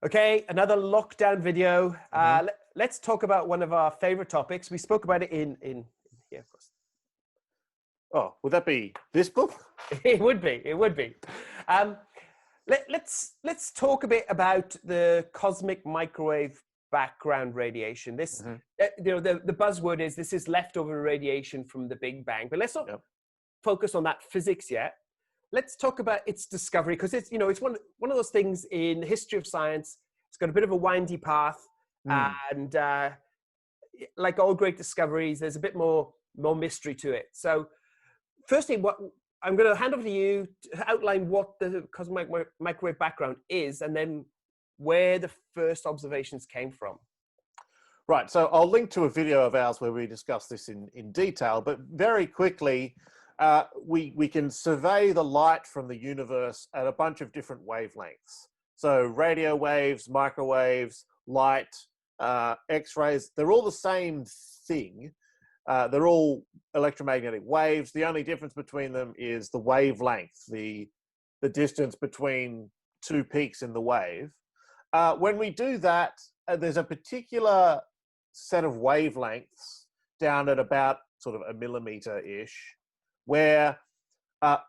Okay, another lockdown video. Let's talk about one of our favorite topics. We spoke about it in here, of course. Oh, would that be this book? It would be. It would be. Let's talk a bit about the cosmic microwave background radiation. This, the buzzword is this is leftover radiation from the Big Bang. But let's not focus on that physics yet. Let's talk about its discovery, because it's it's one of those things in the history of science. It's got a bit of a windy path, and like all great discoveries, there's a bit more mystery to it. So, firstly, what I'm going to hand over to you to outline what the cosmic microwave background is, and then where the first observations came from. Right. So I'll link to a video of ours where we discuss this in detail, but very quickly. We can survey the light from the universe at a bunch of different wavelengths. So radio waves, microwaves, light, X-rays, they're all the same thing. They're all electromagnetic waves. The only difference between them is the wavelength, the distance between two peaks in the wave. When we do that, there's a particular set of wavelengths down at about sort of a millimeter-ish, where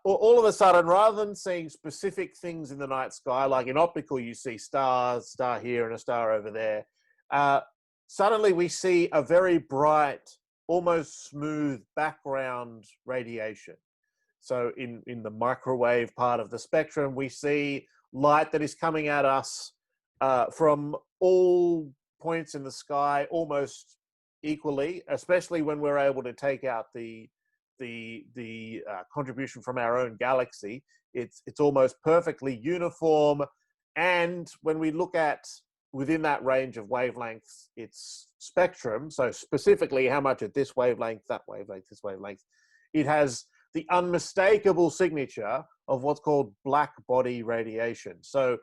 all of a sudden, rather than seeing specific things in the night sky, like in optical, you see stars, star here and a star over there, suddenly we see a very bright, almost smooth background radiation. So in the microwave part of the spectrum, we see light that is coming at us from all points in the sky almost equally, especially when we're able to take out the contribution from our own galaxy. It's almost perfectly uniform, and when we look at within that range of wavelengths, its spectrum, so specifically how much at this wavelength, that wavelength, this wavelength, it has the unmistakable signature of what's called black body radiation. So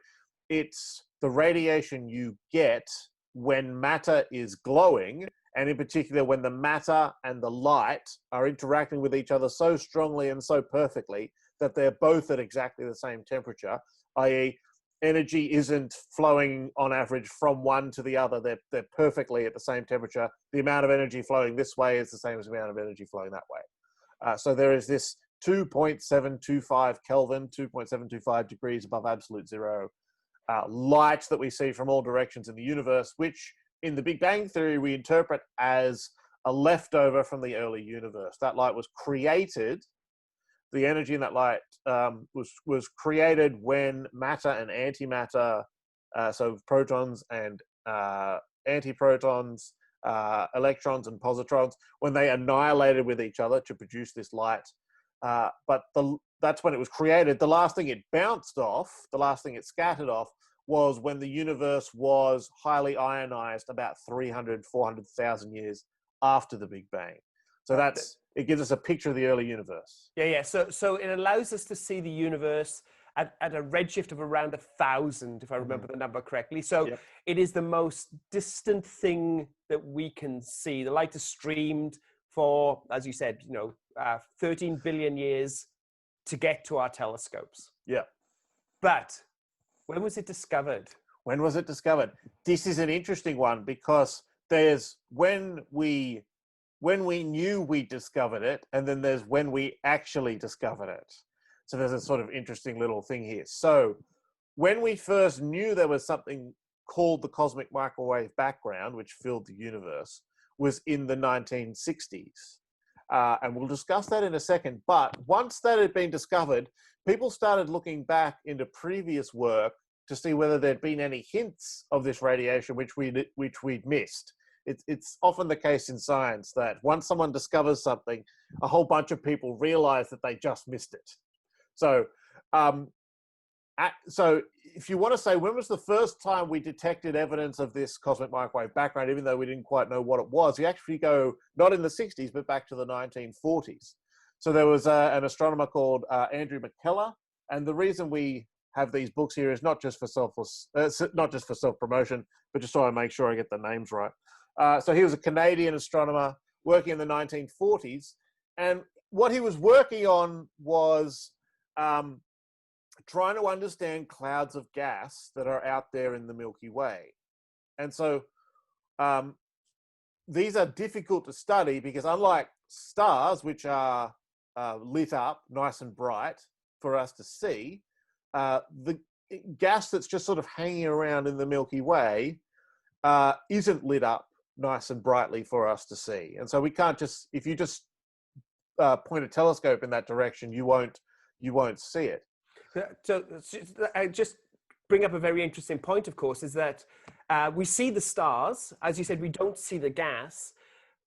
it's the radiation you get when matter is glowing, and in particular when the matter and the light are interacting with each other so strongly and so perfectly that they're both at exactly the same temperature, i.e. energy isn't flowing on average from one to the other. They're perfectly at the same temperature. The amount of energy flowing this way is the same as the amount of energy flowing that way. So there is this 2.725 Kelvin, 2.725 degrees above absolute zero, light that we see from all directions in the universe, which in the Big Bang Theory, we interpret as a leftover from the early universe. That light was created, the energy in that light was created when matter and antimatter, so protons and antiprotons, electrons and positrons, when they annihilated with each other to produce this light. But that's when it was created. The last thing it bounced off, the last thing it scattered off, was when the universe was highly ionized about 400,000 years after the Big Bang. So it gives us a picture of the early universe. Yeah. So it allows us to see the universe at a redshift of around 1,000, if I remember the number correctly. So it is the most distant thing that we can see. The light is streamed for, as you said, 13 billion years to get to our telescopes. Yeah. But when was it discovered? When was it discovered? This is an interesting one, because there's when we knew we discovered it, and then there's when we actually discovered it. So there's a sort of interesting little thing here. So when we first knew there was something called the cosmic microwave background, which filled the universe, was in the 1960s. And we'll discuss that in a second. But once that had been discovered, people started looking back into previous work to see whether there'd been any hints of this radiation which we'd missed. It's often the case in science that once someone discovers something, a whole bunch of people realize that they just missed it. So, so if you want to say, when was the first time we detected evidence of this cosmic microwave background, even though we didn't quite know what it was, you actually go not in the 60s, but back to the 1940s. So there was an astronomer called Andrew McKellar, and the reason we have these books here is not just for self-promotion, but just so I make sure I get the names right. So he was a Canadian astronomer working in the 1940s, and what he was working on was trying to understand clouds of gas that are out there in the Milky Way. And so these are difficult to study because unlike stars, which are lit up nice and bright for us to see, the gas that's just sort of hanging around in the Milky Way isn't lit up nice and brightly for us to see. And so we can't just, if you just point a telescope in that direction, you won't see it. So I just bring up a very interesting point, of course, is that we see the stars. As you said, we don't see the gas,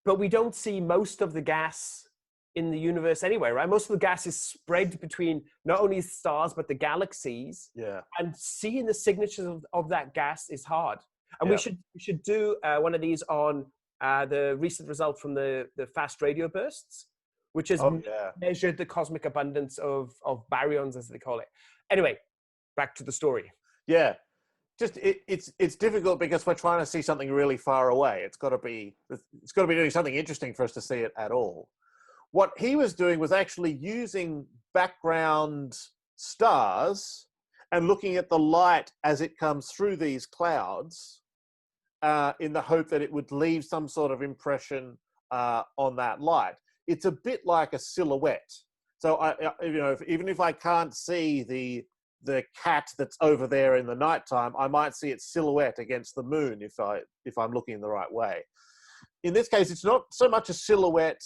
but we don't see most of the gas in the universe anyway, right? Most of the gas is spread between not only stars, but the galaxies. Yeah. And seeing the signatures of that gas is hard. And we should do one of these on the recent result from the fast radio bursts, which has measured the cosmic abundance of baryons, as they call it. Anyway, back to the story. Yeah, just it's difficult because we're trying to see something really far away. It's got to be doing something interesting for us to see it at all. What he was doing was actually using background stars and looking at the light as it comes through these clouds in the hope that it would leave some sort of impression on that light. It's a bit like a silhouette. So even if I can't see the cat that's over there in the nighttime, I might see its silhouette against the moon if I'm looking the right way. In this case, it's not so much a silhouette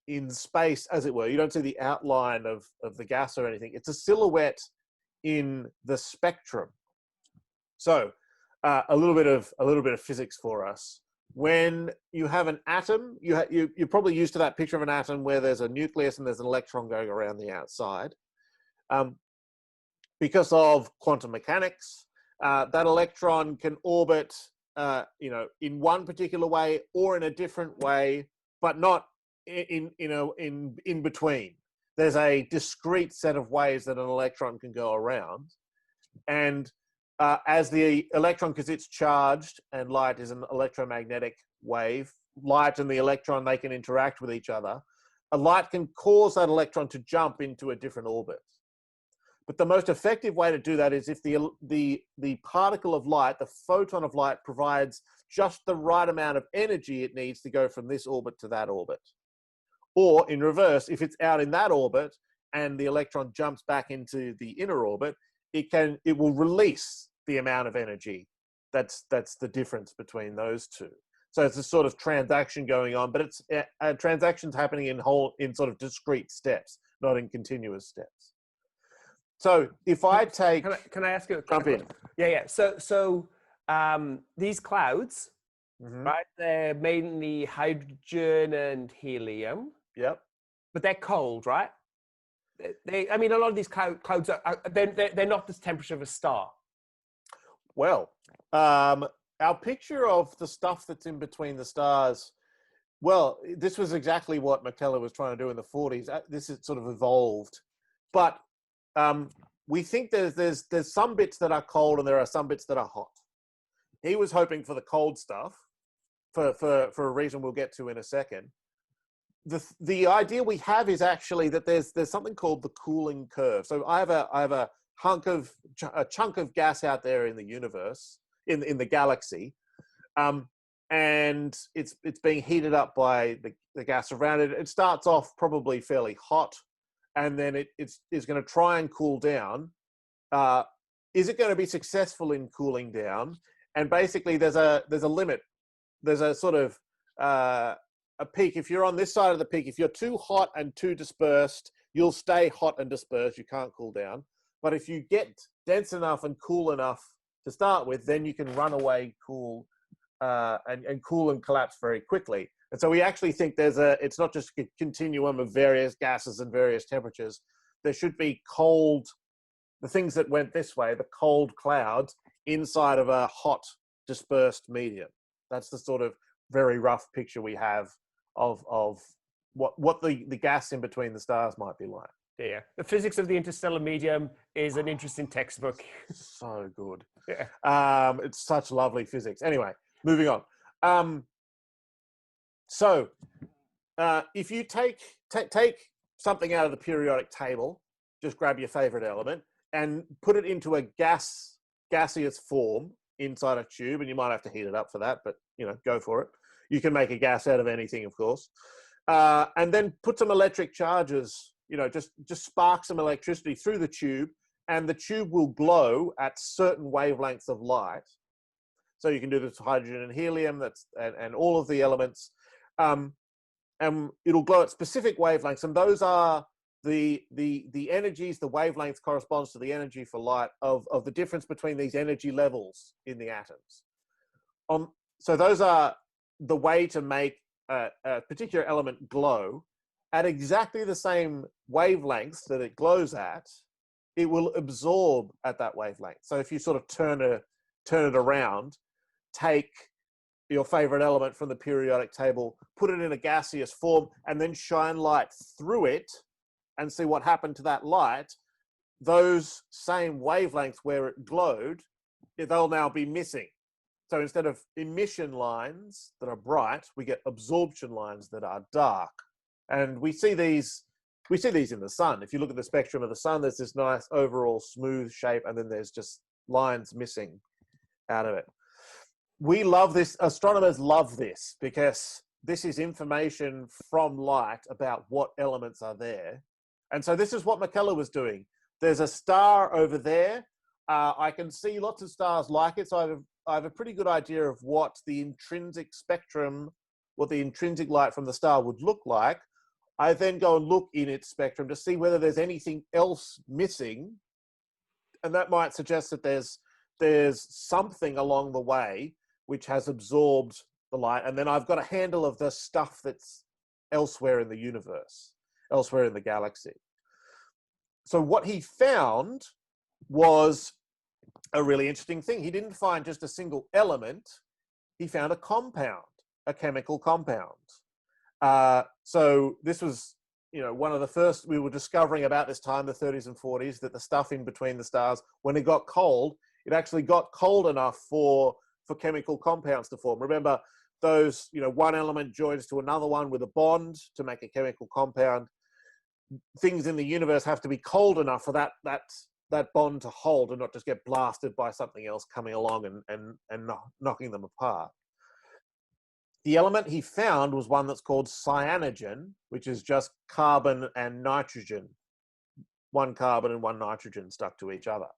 in space, as it were. You don't see the outline of the gas or anything. It's a silhouette in the spectrum. So a little bit of physics for us. When you have an atom, you're probably used to that picture of an atom where there's a nucleus and there's an electron going around the outside. Because of quantum mechanics, that electron can orbit, in one particular way or in a different way, but not in between. There's a discrete set of ways that an electron can go around, and as the electron, because it's charged and light is an electromagnetic wave, light and the electron, they can interact with each other. A light can cause that electron to jump into a different orbit. But the most effective way to do that is if the particle of light, the photon of light, provides just the right amount of energy it needs to go from this orbit to that orbit. Or in reverse, if it's out in that orbit and the electron jumps back into the inner orbit, it will release the amount of energy. That's the difference between those two. So it's a sort of transaction going on, but it's transactions happening in sort of discrete steps, not in continuous steps. So if I take, can I ask you? Jump in. Yeah. So these clouds, right? They're mainly hydrogen and helium. Yep. But they're cold, right? A lot of these clouds they're not the temperature of a star. Well, our picture of the stuff that's in between the stars. Well, this was exactly what McKellar was trying to do in the 40s. This is sort of evolved, but we think there's some bits that are cold and there are some bits that are hot. He was hoping for the cold stuff for a reason we'll get to in a second. The idea we have is actually that there's something called the cooling curve. So I have a chunk of gas out there in the universe, in the galaxy, and it's being heated up by the gas around it. It starts off probably fairly hot, and then it's going to try and cool down. Is it going to be successful in cooling down? And basically, there's a limit. There's a sort of a peak. If you're on this side of the peak, if you're too hot and too dispersed, you'll stay hot and dispersed. You can't cool down. But if you get dense enough and cool enough to start with, then you can run away, cool, and cool and collapse very quickly. And so we actually think it's not just a continuum of various gases and various temperatures. There should be the things that went this way, the cold clouds inside of a hot dispersed medium. That's the sort of very rough picture we have of what the gas in between the stars might be like. Yeah, the physics of the interstellar medium is an interesting textbook. So good. Yeah. It's such lovely physics. Anyway, moving on. So if you take something out of the periodic table, just grab your favorite element and put it into a gaseous form inside a tube, and you might have to heat it up for that, but go for it. You can make a gas out of anything, of course. And then put some electric charges, just spark some electricity through the tube, and the tube will glow at certain wavelengths of light. So you can do this with hydrogen and helium, and all of the elements, and it'll glow at specific wavelengths, and those are the energies. The wavelength corresponds to the energy for light of the difference between these energy levels in the atoms. So those are the way to make a particular element glow at exactly the same wavelengths that it glows at. It will absorb at that wavelength. So if you sort of turn it around, take your favorite element from the periodic table, put it in a gaseous form, and then shine light through it and see what happened to that light, those same wavelengths where it glowed, they'll now be missing. So instead of emission lines that are bright, we get absorption lines that are dark. And we see these in the sun. If you look at the spectrum of the sun, there's this nice overall smooth shape, and then there's just lines missing out of it. We love this. Astronomers love this because this is information from light about what elements are there. And so this is what McKellar was doing. There's a star over there. I can see lots of stars like it. So I have a pretty good idea of what the intrinsic spectrum, what the intrinsic light from the star would look like. I then go and look in its spectrum to see whether there's anything else missing. And that might suggest that there's something along the way which has absorbed the light. And then I've got a handle of the stuff that's elsewhere in the universe, elsewhere in the galaxy. So what he found was a really interesting thing. He didn't find just a single element. He found a compound, a chemical compound. So this was, one of the first we were discovering about this time, the 30s and 40s, that the stuff in between the stars, when it got cold, it actually got cold enough for chemical compounds to form. Remember, those, one element joins to another one with a bond to make a chemical compound. Things in the universe have to be cold enough for that bond to hold and not just get blasted by something else coming along and knocking them apart. The element he found was one that's called cyanogen, which is just carbon and nitrogen, one carbon and one nitrogen stuck to each other.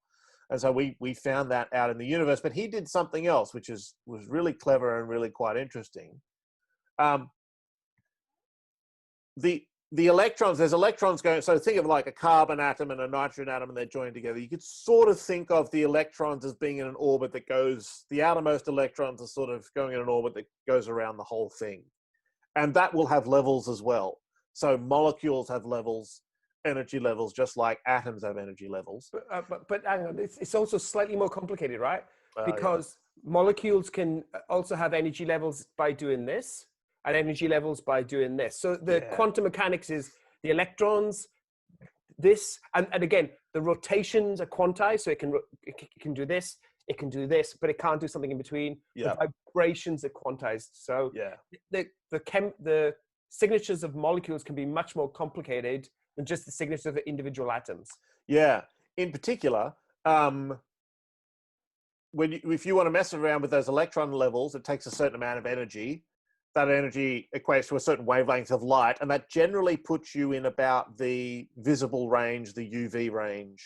And so we found that out in the universe, but he did something else, which was really clever and really quite interesting. The electrons, there's electrons going, so think of like a carbon atom and a nitrogen atom, and they're joined together. You could sort of think of the electrons as being in an orbit that goes, the outermost electrons are sort of going in an orbit that goes around the whole thing. And that will have levels as well. So molecules have levels, energy levels, just like atoms have energy levels. But hang on, it's also slightly more complicated, right? Because molecules can also have energy levels by doing this, and energy levels by doing this. So the quantum mechanics is the electrons, this, and again, the rotations are quantized, so it can do this, it can do this, but it can't do something in between. The vibrations are quantized. So the signatures of molecules can be much more complicated than just the signatures of individual atoms. Yeah. In particular, if you want to mess around with those electron levels, it takes a certain amount of energy. That energy equates to a certain wavelength of light, and that generally puts you in about the visible range, the UV range.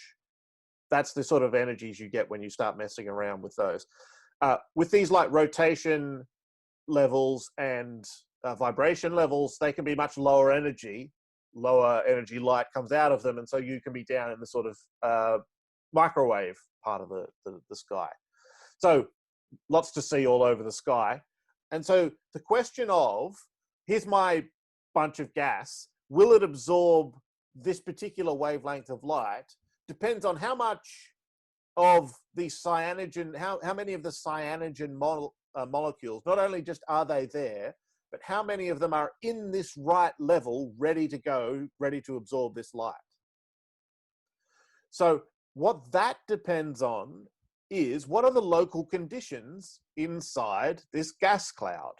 That's the sort of energies you get when you start messing around with those. With these like rotation levels and vibration levels, they can be much lower energy light comes out of them, and so you can be down in the sort of microwave part of the sky. So lots to see all over the sky. And so the question of, here's my bunch of gas, will it absorb this particular wavelength of light, depends on how much of the cyanogen, how many of the cyanogen molecules, not only just are they there, but how many of them are in this right level, ready to go, ready to absorb this light. So what that depends on is, what are the local conditions inside this gas cloud?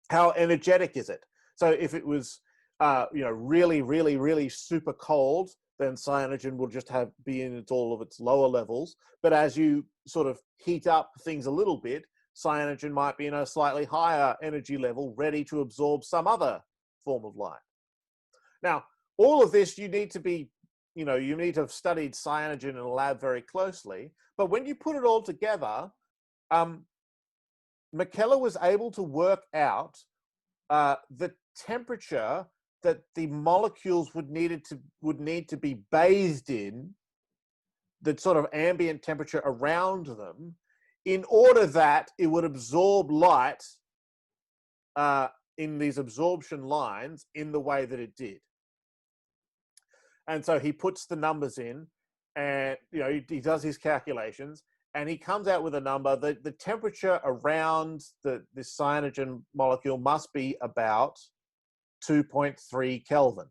How energetic is it? So if it was, really, really, really super cold, then cyanogen will just be in all of its lower levels. But as you sort of heat up things a little bit, cyanogen might be in a slightly higher energy level, ready to absorb some other form of light. Now, all of this, you need to have studied cyanogen in a lab very closely. But when you put it all together, McKellar was able to work out the temperature that the molecules would need to be bathed in, the sort of ambient temperature around them, in order that it would absorb light in these absorption lines in the way that it did. And so he puts the numbers in, and he does his calculations, and he comes out with a number that the temperature around this cyanogen molecule must be about 2.3 Kelvin.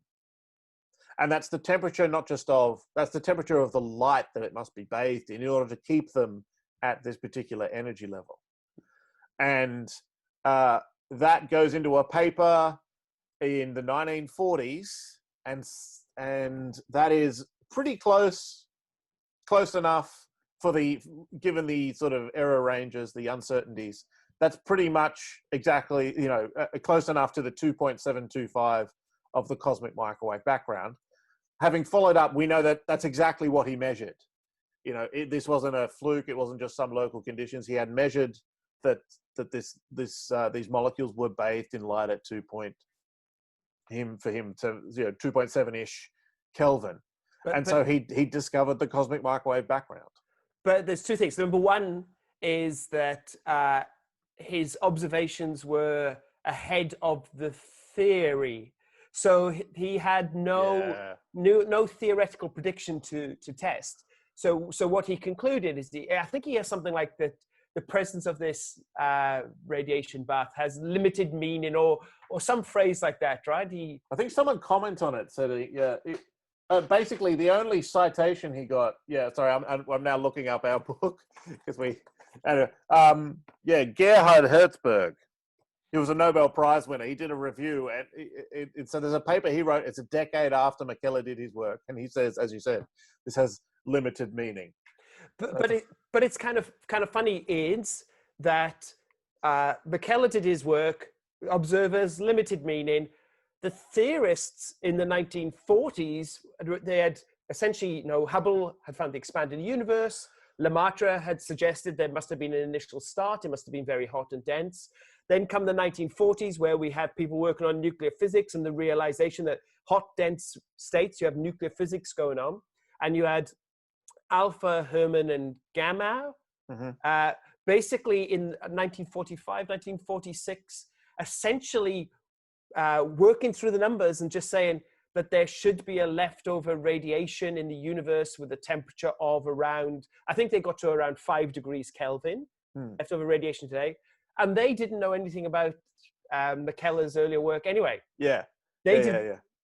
And that's the temperature, that's the temperature of the light that it must be bathed in order to keep them at this particular energy level. And that goes into a paper in the 1940s, and that is pretty close enough given the sort of error ranges, the uncertainties. That's pretty much exactly, close enough to the 2.725 of the cosmic microwave background. Having followed up, we know that that's exactly what he measured. This wasn't a fluke. It wasn't just some local conditions. He had measured that these molecules were bathed in light at 2.7-ish Kelvin. So he discovered the cosmic microwave background. But there's two things. Number one is that his observations were ahead of the theory. So he had no theoretical prediction to test. So what he concluded is I think he has something like the presence of this radiation bath has limited meaning or some phrase like that, right? I think someone commented on it. So basically the only citation he got. Yeah, sorry, I'm now looking up our book because Gerhard Herzberg. He was a Nobel Prize winner. He did a review, and so there's a paper he wrote. It's a decade after McKellar did his work, and he says, as you said, this has limited meaning. But it's kind of funny is that McKellar did his work, observers, limited meaning. The theorists in the 1940s, they had essentially, Hubble had found the expanding universe. Lemaitre had suggested there must have been an initial start. It must have been very hot and dense. Then come the 1940s, where we have people working on nuclear physics and the realization that hot, dense states, you have nuclear physics going on. And you had alpha, Herman, and gamma. Mm-hmm. Basically in 1945, 1946, essentially working through the numbers and just saying that there should be a leftover radiation in the universe with a temperature of around, I think they got to around 5 degrees Kelvin, leftover radiation today. And they didn't know anything about McKellar's earlier work anyway. Yeah. They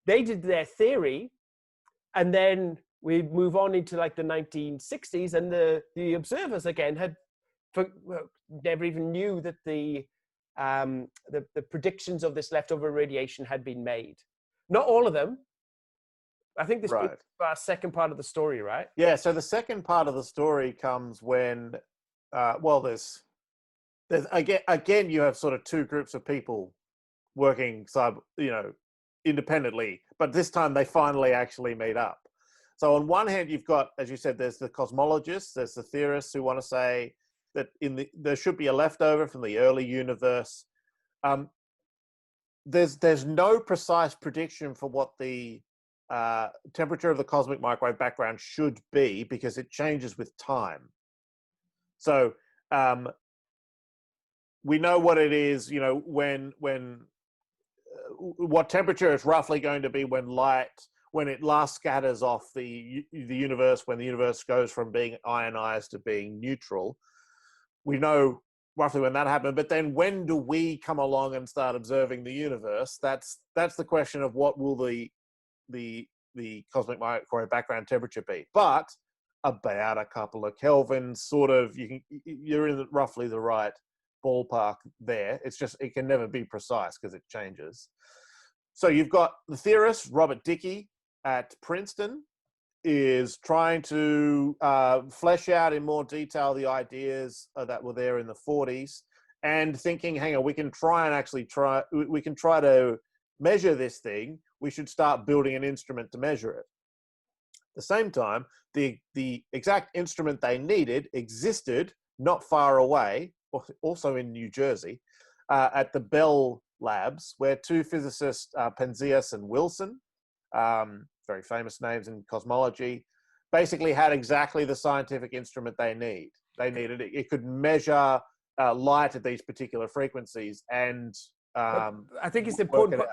did their theory, and then we move on into like the 1960s, and the observers again never even knew that the predictions of this leftover radiation had been made. Not all of them. I think this is our second part of the story, right? Yeah. So the second part of the story comes when, there's again, you have sort of two groups of people working independently, but this time they finally actually meet up. So on one hand, you've got, as you said, there's the cosmologists, there's the theorists who want to say that there should be a leftover from the early universe. There's no precise prediction for what the temperature of the cosmic microwave background should be because it changes with time. So we know what it is, what temperature it's roughly going to be when it last scatters off the universe, when the universe goes from being ionized to being neutral. We know roughly when that happened, but then when do we come along and start observing the universe? That's the question of what will the cosmic microwave background temperature be. But about a couple of kelvins, sort of, you're in roughly the right ballpark there. It's just, it can never be precise because it changes. So you've got the theorist, Robert Dicke at Princeton, is trying to flesh out in more detail the ideas that were there in the 40s, and thinking, hang on, we can try to measure this thing. We should start building an instrument to measure it. At the same time, the exact instrument they needed existed not far away, also in New Jersey, at the Bell Labs, where two physicists, Penzias and Wilson, very famous names in cosmology, basically had exactly the scientific instrument they needed. It could measure light at these particular frequencies, and I think it's important.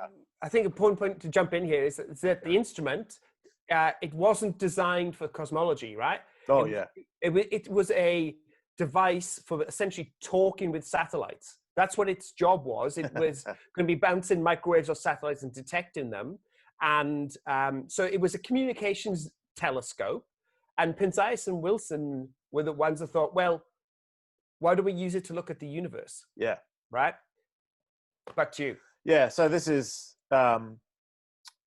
I think an important point to jump in here is that the instrument, it wasn't designed for cosmology, right? Oh, It was a device for essentially talking with satellites. That's what its job was. It was going to be bouncing microwaves off satellites and detecting them. And so it was a communications telescope. And Penzias and Wilson were the ones that thought, well, why do we use it to look at the universe? Yeah. Right? Back to you. Yeah, so this is...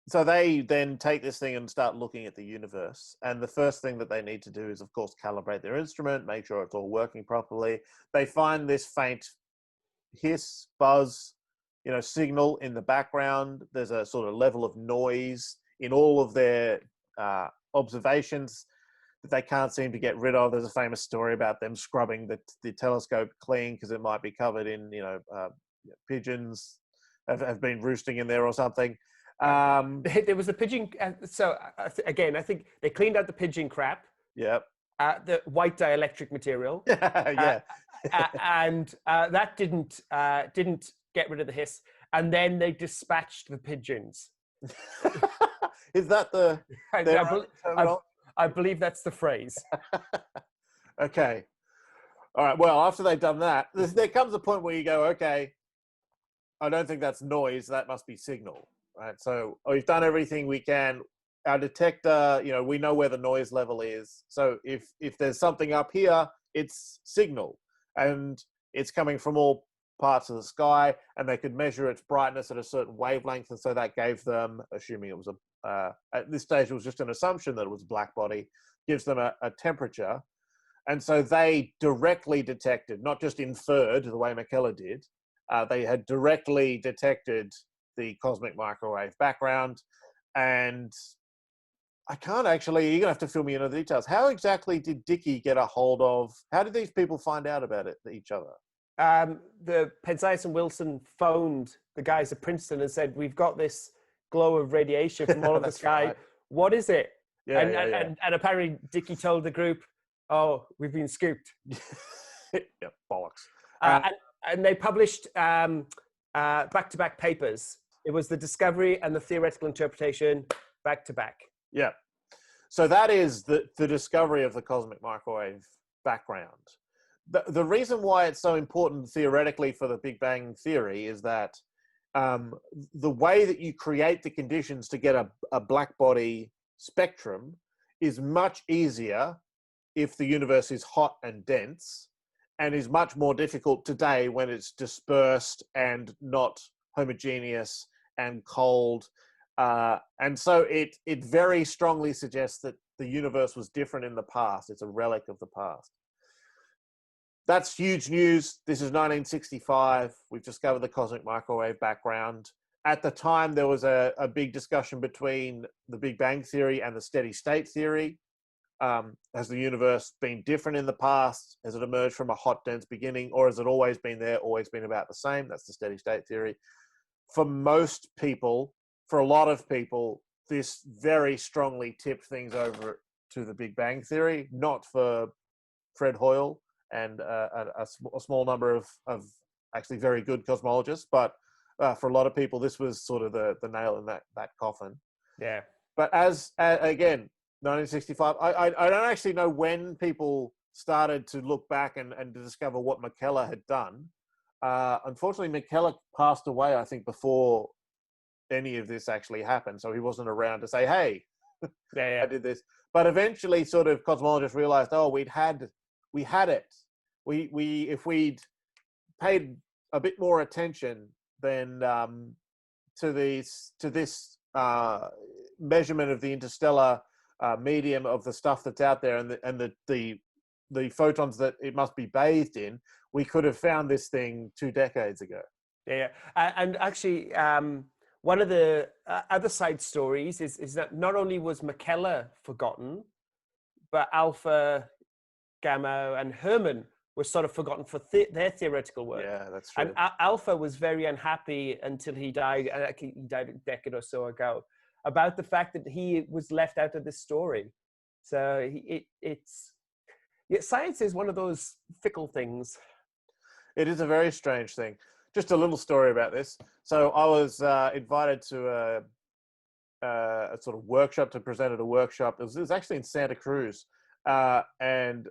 so they then take this thing and start looking at the universe. And the first thing that they need to do is, of course, calibrate their instrument, make sure it's all working properly. They find this faint hiss, buzz, signal in the background. There's a sort of level of noise in all of their observations that they can't seem to get rid of. There's a famous story about them scrubbing the telescope clean because it might be covered in, pigeons have been roosting in there or something. There was a pigeon. So again, I think they cleaned out the pigeon crap. Yep. The white dielectric material. Yeah. And that didn't get rid of the hiss. And then they dispatched the pigeons. Is that I believe that's the phrase. Okay. All right. Well, after they've done that, there comes a point where you go, okay, I don't think that's noise. That must be signal. Right. So we've done everything we can. Our detector, we know where the noise level is. So if there's something up here, it's signal, and it's coming from all parts of the sky, and they could measure its brightness at a certain wavelength. And so that gave them, assuming it was at this stage, it was just an assumption that it was a black body, gives them a temperature. And so they directly detected, not just inferred the way McKellar did, they had directly detected the cosmic microwave background. And I can't actually, you're going to have to fill me in on the details. How exactly did Dickey get a hold of, how did these people find out about it, each other? The Penzias and Wilson phoned the guys at Princeton and said, we've got this glow of radiation from all of the sky. Right. What is it? Yeah, and apparently Dickey told the group, oh, we've been scooped. Yeah, bollocks. And they published back-to-back papers. It was the discovery and the theoretical interpretation back-to-back. Yeah. So that is the discovery of the cosmic microwave background. The reason why it's so important theoretically for the Big Bang theory is that the way that you create the conditions to get a black body spectrum is much easier if the universe is hot and dense, and is much more difficult today when it's dispersed and not homogeneous and cold. And so it very strongly suggests that the universe was different in the past. It's a relic of the past. That's huge news. This is 1965. We've discovered the cosmic microwave background. At the time, there was a big discussion between the Big Bang theory and the steady state theory. Has the universe been different in the past? Has it emerged from a hot, dense beginning? Or has it always been there, always been about the same? That's the steady state theory. For most people, for a lot of people, this very strongly tipped things over to the Big Bang theory, not for Fred Hoyle and a small number of actually very good cosmologists, but for a lot of people, this was sort of the nail in that coffin. Yeah. But again, 1965, I don't actually know when people started to look back and to discover what McKellar had done. Unfortunately, McKellar passed away, I think, before any of this actually happened. So he wasn't around to say, hey, I did this. But eventually sort of cosmologists realized, oh, we had it. If we'd paid a bit more attention then to this measurement of the interstellar medium of the stuff that's out there and the photons that it must be bathed in, we could have found this thing 2 decades ago. Yeah, and actually, one of the other side stories is that not only was McKellar forgotten, but Alpha, Gamma, and Herman were sort of forgotten for their theoretical work. Yeah, that's true. And Alpha was very unhappy until he died. He died a decade or so ago, about the fact that he was left out of this story. So science is one of those fickle things. It is a very strange thing. Just a little story about this. So I was invited to a sort of workshop, to present at a workshop. It was actually in Santa Cruz, and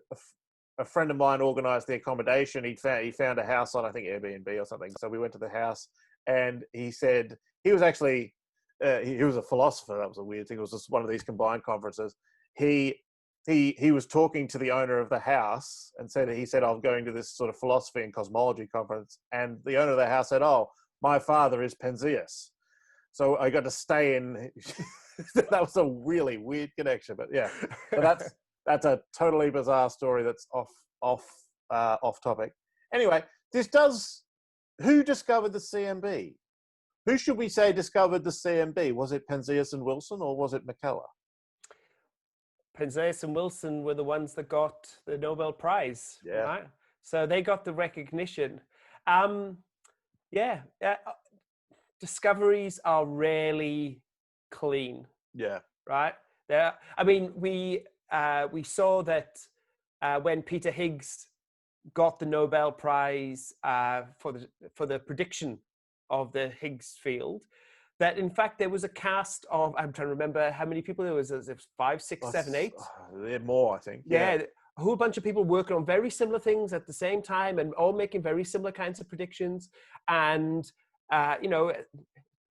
a friend of mine organized the accommodation. He found a house on, I think, Airbnb or something. So we went to the house, and he said he was actually he was a philosopher. That was a weird thing. It was just one of these combined conferences. He was talking to the owner of the house and he said, I'm going to this sort of philosophy and cosmology conference. And the owner of the house said, oh, my father is Penzias. So I got to stay in. That was a really weird connection, but yeah. So that's a totally bizarre story that's off topic. Anyway, who discovered the CMB? Who should we say discovered the CMB? Was it Penzias and Wilson, or was it McKellar? Penzias and Wilson were the ones that got the Nobel Prize, right? So they got the recognition. Discoveries are rarely clean. Yeah. Right? I mean, we saw that when Peter Higgs got the Nobel Prize for the prediction of the Higgs field, that in fact there was a cast of, I'm trying to remember how many people there was. It was 5, 6, 7, 8. More, I think. Yeah, a whole bunch of people working on very similar things at the same time and all making very similar kinds of predictions. And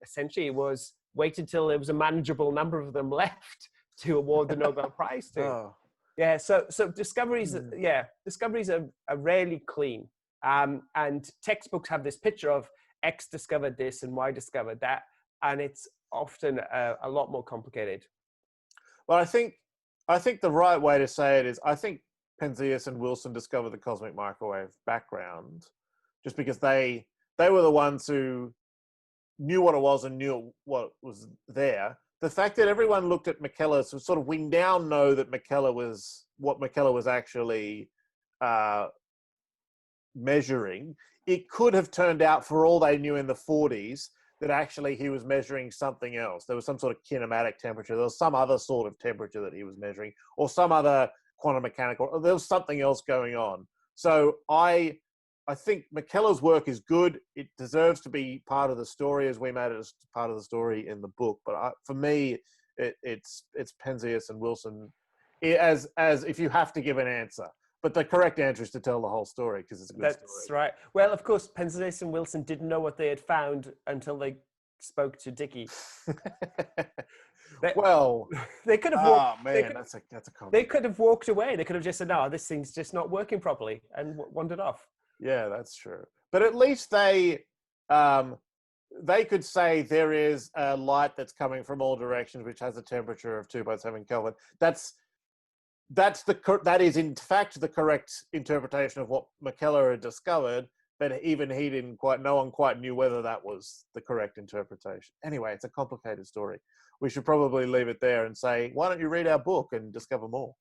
essentially it was wait until there was a manageable number of them left to award the Nobel Prize to. Oh. Yeah, so discoveries are rarely clean. And textbooks have this picture of X discovered this and Y discovered that. And it's often a lot more complicated. Well, I think the right way to say it is, I think Penzias and Wilson discovered the cosmic microwave background just because they were the ones who knew what it was and knew what was there. The fact that everyone looked at McKellar, so sort of we now know that McKellar was actually measuring. It could have turned out, for all they knew in the 40s, that actually he was measuring something else. There was some sort of kinematic temperature. There was some other sort of temperature that he was measuring, or some other quantum mechanical. There was something else going on. So I think McKellar's work is good. It deserves to be part of the story, as we made it as part of the story in the book. But for me, it's Penzias and Wilson, as if you have to give an answer. But the correct answer is to tell the whole story, because it's a good story. That's right. Well, of course, Penzias and Wilson didn't know what they had found until they spoke to Dickie. They could have walked. That's a they could have walked away. They could have just said, "No, this thing's just not working properly," and wandered off. Yeah, that's true. But at least they could say there is a light that's coming from all directions, which has a temperature of 2.7 Kelvin. That is in fact the correct interpretation of what McKellar had discovered, but even no one quite knew whether that was the correct interpretation. Anyway, it's a complicated story. We should probably leave it there and say, why don't you read our book and discover more?